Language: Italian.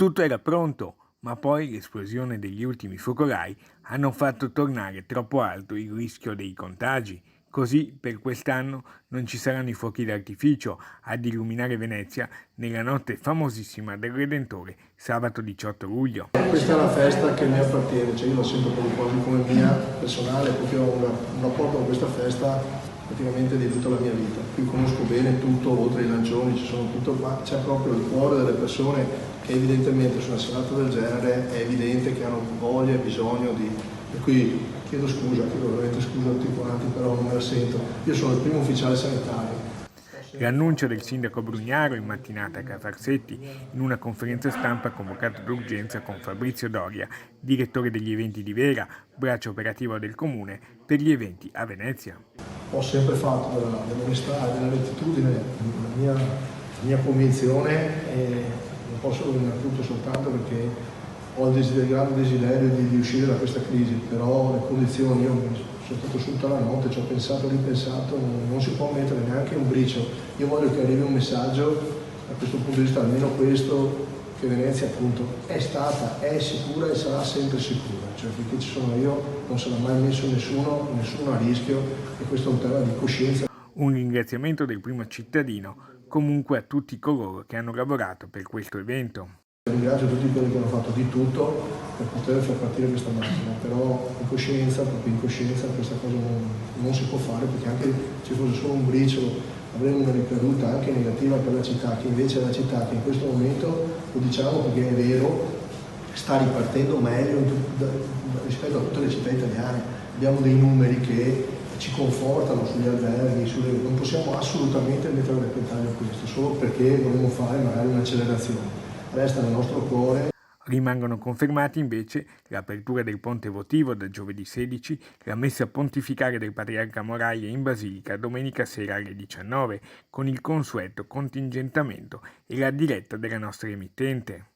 Tutto era pronto, ma poi l'esplosione degli ultimi focolai hanno fatto tornare troppo alto il rischio dei contagi. Così per quest'anno non ci saranno i fuochi d'artificio ad illuminare Venezia nella notte famosissima del Redentore, sabato 18 luglio. Questa è una festa che mi appartiene, cioè io la sento proprio quasi come mia personale, perché ho un rapporto con questa festa praticamente di tutta la mia vita. Qui conosco bene tutto, oltre ai lancioni ci sono tutto, ma c'è proprio il cuore delle persone che evidentemente su una serata del genere è evidente che hanno voglia e bisogno di... E qui chiedo veramente scusa a tutti quanti, però non me la sento. Io sono il primo ufficiale sanitario. L'annuncio del sindaco Brugnaro in mattinata a Cafarsetti in una conferenza stampa convocata d'urgenza con Fabrizio Doria, direttore degli eventi di Vera, braccio operativo del comune per gli eventi a Venezia. Ho sempre fatto dell'onestà e della rettitudine la mia convinzione e non posso venire tutto soltanto perché ho il grande desiderio di uscire da questa crisi, però le condizioni, io sono stato su tutta la notte, ci ho pensato e ripensato, non si può mettere neanche un briciolo. Io voglio che arrivi un messaggio da questo punto di vista, almeno questo, che Venezia appunto è stata, è sicura e sarà sempre sicura, cioè finché ci sono io non sarà mai messo nessuno a rischio e questo è un tema di coscienza. Un ringraziamento del primo cittadino comunque a tutti coloro che hanno lavorato per questo evento. Ringrazio tutti quelli che hanno fatto di tutto per poter far partire questa macchina, però proprio in coscienza questa cosa non si può fare perché anche se fosse solo un briciolo avremo una ricaduta anche negativa per la città, che invece è la città che in questo momento, lo diciamo perché è vero, sta ripartendo meglio rispetto a tutte le città italiane. Abbiamo dei numeri che ci confortano sugli alberghi, non possiamo assolutamente mettere a repentaglio questo, solo perché dovremmo fare magari un'accelerazione. Resta nel nostro cuore. Rimangono confermati invece l'apertura del ponte votivo da giovedì 16, la messa pontificale del patriarca Moraia in Basilica domenica sera alle 19, con il consueto contingentamento e la diretta della nostra emittente.